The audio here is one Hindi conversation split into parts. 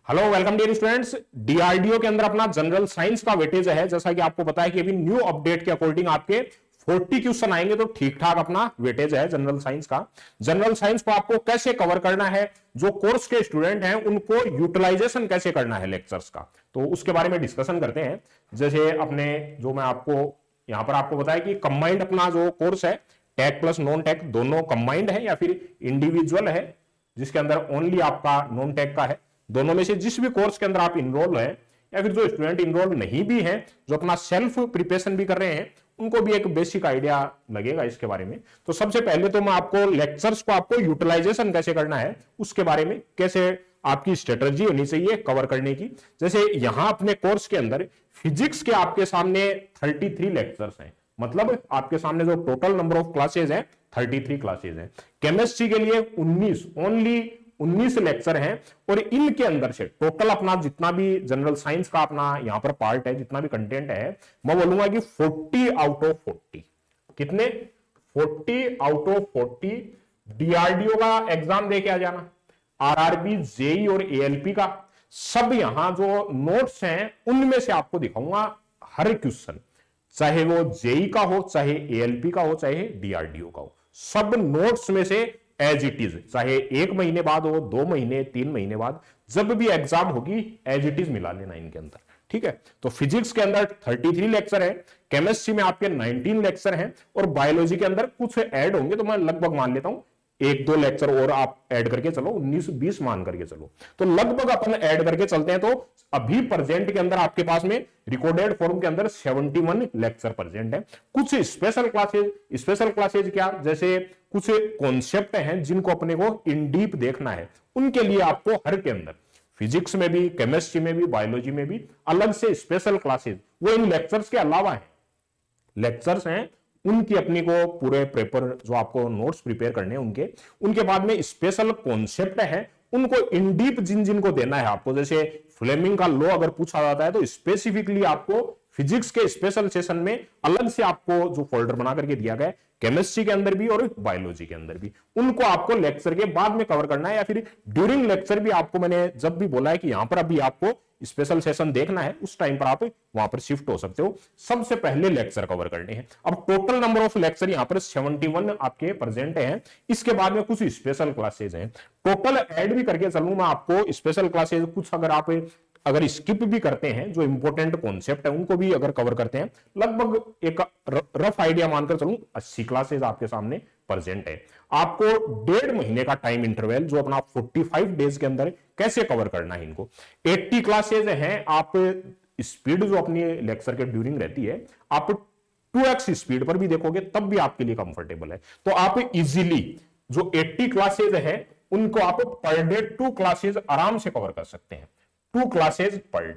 Hello welcome dear students. DRDO के अंदर अपना जनरल साइंस का वेटेज है। जैसा कि आपको पता है कि अभी न्यू अपडेट के अकॉर्डिंग आपके 40 क्वेश्चन आएंगे, तो ठीक ठाक अपना वेटेज है जनरल साइंस का। जनरल साइंस को आपको कैसे कवर करना है, जो कोर्स के स्टूडेंट हैं उनको यूटिलाइजेशन कैसे करना है लेक्चर्स का, तो उसके बारे में डिस्कशन करते हैं। जैसे अपने जो मैं आपको यहां पर आपको बताया कि कंबाइंड अपना जो कोर्स है, टेक प्लस नॉन टेक दोनों कंबाइंड है या फिर इंडिविजुअल है, जिसके अंदर ओनली आपका नॉन टेक का है। दोनों में से जिस भी कोर्स के अंदर आप इनरोल हैं या फिर जो स्टूडेंट इनरोल नहीं भी हैं, जो अपना सेल्फ प्रिपरेशन भी कर रहे हैं, उनको भी एक बेसिक आइडिया लगेगा इसके बारे में। तो सबसे पहले तो मैं आपको लेक्चर्स को आपको यूटिलाइजेशन कैसे करना है उसके बारे में, कैसे आपकी स्ट्रेटजी होनी चाहिए कवर करने की। जैसे यहां अपने कोर्स के अंदर फिजिक्स के आपके सामने 33 लेक्चर्स हैं, मतलब आपके सामने जो टोटल नंबर ऑफ क्लासेज हैं 33 क्लासेज हैं। केमिस्ट्री के लिए 19 लेक्चर हैं, और इनके अंदर से टोटल अपना जितना भी जनरल साइंस का अपना यहां पर पार्ट है, जितना भी कंटेंट है, मैं बोलूंगा कि 40 आउट ऑफ 40। कितने? 40 आउट ऑफ 40 डीआरडीओ का एग्जाम दे के आ जाना, आरआरबी, जेई और एएलपी का सब यहां जो नोट्स हैं उनमें से आपको दिखाऊंगा हर क्वेश्चन, चाहे वो जेई का हो, चाहे एएलपी का हो, चाहे डीआरडीओ का हो, सब नोट्स में से एज इट इज, चाहे 1 महीने बाद हो, 2 महीने, 3 महीने बाद, जब भी एग्जाम होगी एज इट इज मिला लेना इनके अंदर। ठीक है, तो फिजिक्स के अंदर 33 लेक्चर है, केमिस्ट्री में आपके 19 लेक्चर हैं, और बायोलॉजी के अंदर कुछ ऐड होंगे, तो मैं लगभग मान लेता हूं 1-2 लेक्चर और आप ऐड करके चलो, 19-20 मान करके चलो, तो लगभग अपन ऐड करके चलते हैं। तो अभी प्रेजेंट के अंदर आपके पास में रिकॉर्डेड फॉर्म के अंदर 71 लेक्चर प्रेजेंट है। कुछ स्पेशल क्लासेज क्या, जैसे कुछ कॉन्सेप्ट हैं जिनको अपने को इन डीप देखना है, उनके लिए आपको हर के अंदर फिजिक्स में भी, केमिस्ट्री में भी, बायोलॉजी में भी अलग से स्पेशल क्लासेज, वो इन लेक्चर्स के अलावा है। लेक्चर्स हैं उनकी अपनी को पूरे पेपर जो आपको नोट्स प्रिपेयर करने हैं उनके बाद में स्पेशल कॉन्सेप्ट है, उनको इन डीप जिनको देना है आपको। जैसे फ्लेमिंग का लॉ अगर पूछा जाता है तो स्पेसिफिकली आपको फिजिक्स के स्पेशल सेशन में अलग से आपको जो फोल्डर बना करके दिया गया है, केमिस्ट्री के अंदर भी और बायोलॉजी के अंदर भी, उनको आपको लेक्चर के बाद में कवर करना है, या फिर ड्यूरिंग लेक्चर भी आपको मैंने जब भी बोला है कि यहां पर अभी आपको स्पेशल सेशन देखना है, उस टाइम पर आप वहां पर शिफ्ट हो सकते हो। सबसे पहले लेक्चर कवर करने हैं। अब टोटल नंबर ऑफ लेक्चर यहां पर 71 आपके प्रेजेंट हैं, इसके बाद में कुछ स्पेशल क्लासेज हैं, टोटल ऐड भी करके चलूं मैं आपको स्पेशल क्लासेज। कुछ अगर स्किप भी करते हैं, जो इंपॉर्टेंट कॉन्सेप्ट है उनको भी अगर कवर करते हैं, लगभग एक रफ आइडिया मानकर चलूं 80 क्लासेज आपके सामने प्रेजेंट है। आपको 1.5 महीने का टाइम इंटरवल, जो अपना 45 डेज के अंदर कैसे कवर करना है इनको। 80 क्लासेज हैं, आप स्पीड जो अपनी लेक्चर के ड्यूरिंग रहती है, आप 2x स्पीड पर भी देखोगे तब भी आपके लिए कंफर्टेबल है। तो आप इजीली जो 80 क्लासेज है उनको आप पर डे 2 क्लासेज आराम से कवर कर सकते हैं। 2 classes per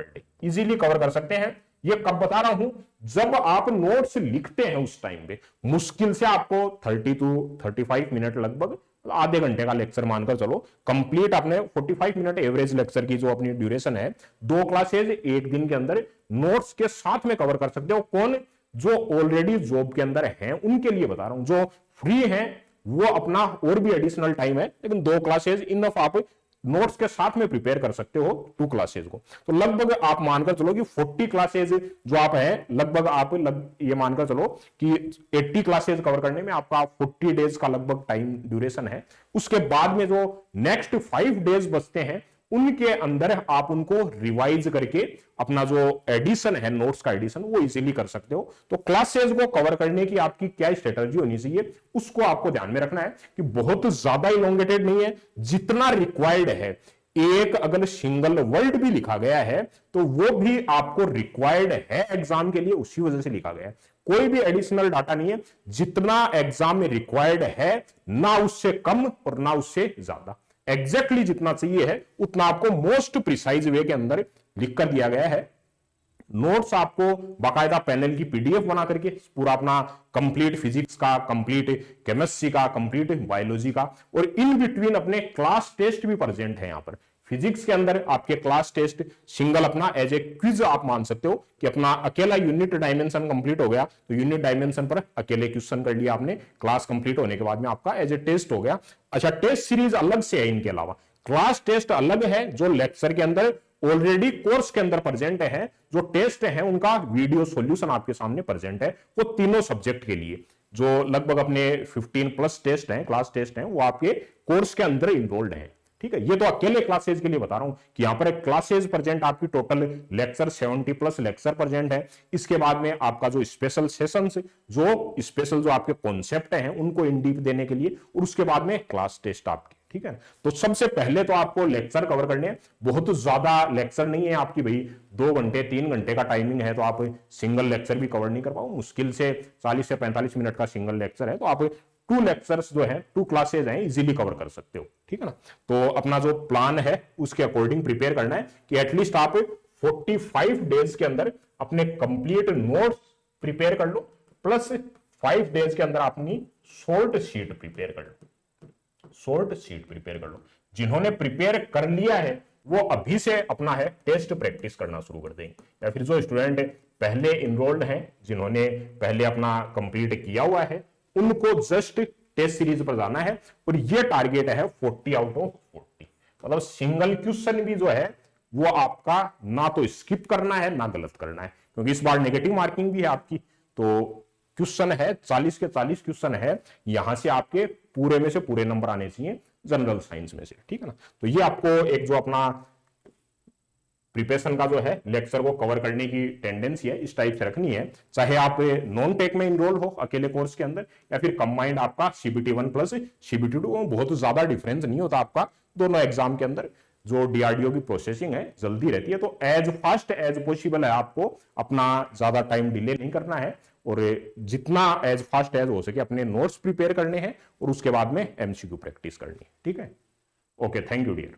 day easily cover कर सकते हैं। ये कब बता रहा हूं, जब आप नोट्स लिखते हैं उस टाइम पे मुश्किल से आपको 30 to 35 मिनट, लगभग आधे घंटे का लेक्चर मानकर चलो, कंप्लीट आपने 45 मिनट एवरेज लेक्चर की जो अपनी ड्यूरेशन है, 2 क्लासेज एक दिन के अंदर नोट्स के साथ में कवर कर सकते हो। कौन? जो ऑलरेडी जॉब के अंदर हैं उनके लिए बता रहा हूं, जो फ्री हैं वो अपना और भी एडिशनल टाइम है, लेकिन 2 क्लासेज इनफ, आप नोट्स के साथ में प्रिपेयर कर सकते हो 2 क्लासेज को। तो लगभग आप मानकर चलो कि 40 क्लासेज जो आप हैं, लगभग आप ये मानकर चलो कि 80 क्लासेज कवर करने में आपका 40 डेज का लगभग टाइम ड्यूरेशन है। उसके बाद में जो नेक्स्ट 5 डेज बचते हैं, उनके अंदर आप उनको रिवाइज करके अपना जो एडिशन है, नोट्स का एडिशन, वो इजीली कर सकते हो। तो क्लासेस को कवर करने की आपकी क्या स्ट्रेटजी होनी चाहिए, उसको आपको ध्यान में रखना है कि बहुत ज्यादा इलोंगेटेड नहीं है, जितना रिक्वायर्ड है। एक अगर सिंगल वर्ड भी लिखा गया है तो वो भी आपको रिक्वायर्ड है एग्जाम के लिए, उसी वजह से लिखा गया है। कोई भी एडिशनल डाटा नहीं है, जितना एग्जाम में रिक्वायर्ड है, ना उससे कम और ना उससे ज्यादा, एग्जैक्टली जितना चाहिए है उतना आपको मोस्ट प्रिसाइज वे के अंदर लिख कर दिया गया है। नोट्स आपको बाकायदा पैनल की पीडीएफ बना करके पूरा अपना कंप्लीट फिजिक्स का, कंप्लीट केमिस्ट्री का, कंप्लीट बायोलॉजी का, और इन बिटवीन अपने क्लास टेस्ट भी प्रेजेंट है यहां पर। फिजिक्स के अंदर आपके क्लास टेस्ट सिंगल अपना एज ए क्विज आप मान सकते हो कि अपना अकेला यूनिट डायमेंशन कंप्लीट हो गया तो यूनिट डायमेंशन पर अकेले क्वेश्चन कर लिया आपने, क्लास कंप्लीट होने के बाद में आपका एज ए टेस्ट हो गया। अच्छा, टेस्ट सीरीज अलग से है इनके अलावा। क्लास टेस्ट अलग है, जो लेक्चर के अंदर ऑलरेडी कोर्स के अंदर प्रेजेंट है। जो टेस्ट है उनका वीडियो सॉल्यूशन आपके सामने प्रेजेंट है, वो तीनों सब्जेक्ट के लिए जो लगभग अपने 15 प्लस टेस्ट हैं, क्लास टेस्ट हैं, वो आपके कोर्स के अंदर इनरोल्ड हैं। ठीक है, ये तो अकेले क्लासेज के लिए बता रहा हूं कि यहां पर एक क्लासेज प्रेजेंट आपकी total lecture 70 plus lecture present है। इसके बाद में आपका जो स्पेशल सेशंस, जो स्पेशल जो आपके कॉन्सेप्ट हैं उनको इन डीप देने के लिए, और उसके बाद में क्लास टेस्ट आपकी। ठीक है, तो सबसे पहले तो आपको लेक्चर कवर करने हैं। बहुत ज्यादा लेक्चर नहीं है आपकी भाई, 2 घंटे 3 घंटे का टाइमिंग है, तो आप सिंगल लेक्चर भी कवर नहीं कर पाओ। मुश्किल से 40 से 45 मिनट का सिंगल लेक्चर है, तो आप 2 लेक्चर्स जो है 2 क्लासेज हैं इजीली कवर कर सकते हो। ठीक है ना, तो अपना जो प्लान है उसके अकॉर्डिंग प्रिपेयर करना है कि एटलीस्ट आप 45 डेज के अंदर अपने कंप्लीट नोट्स प्रिपेयर कर लो, प्लस 5 डेज के अंदर अपनी शॉर्ट शीट प्रिपेयर कर लो। शॉर्ट शीट प्रिपेयर कर लो। जिन्होंने प्रिपेयर कर लिया है वो अभी से अपना है टेस्ट प्रैक्टिस करना शुरू कर देंगे, या फिर जो स्टूडेंट पहले इनरोल्ड हैं, जिन्होंने पहले अपना कंप्लीट किया हुआ है, उनको जस्ट टेस्ट सीरीज पर जाना है। और ये टारगेट है 40 आउट ऑफ 40, मतलब सिंगल क्वेश्चन भी जो है वो आपका ना तो स्किप करना है ना गलत करना है, क्योंकि इस बार नेगेटिव मार्किंग भी है आपकी। तो क्वेश्चन है 40 के 40 क्वेश्चन है, यहां से आपके पूरे में से पूरे नंबर आने चाहिए जनरल साइंस में से। ठीक है ना, तो ये आपको एक जो अपना प्रिपरेशन का जो है लेक्चर को कवर करने की टेंडेंसी है इस टाइप से रखनी है, चाहे आप नॉन टेक में इनरोल हो अकेले कोर्स के अंदर, या फिर कंबाइंड आपका CBT 1 प्लस CBT 2, बहुत ज्यादा डिफरेंस नहीं होता आपका दोनों एग्जाम के अंदर। जो DRDO की प्रोसेसिंग है जल्दी रहती है, तो एज फास्ट एज पॉसिबल है आपको अपना ज्यादा टाइम डिले नहीं करना है, और जितना एज फास्ट एज हो सके अपने नोट्स प्रिपेयर करने हैं, और उसके बाद में MCQ प्रैक्टिस करनी है। ठीक है, ओके, थैंक यू डियर।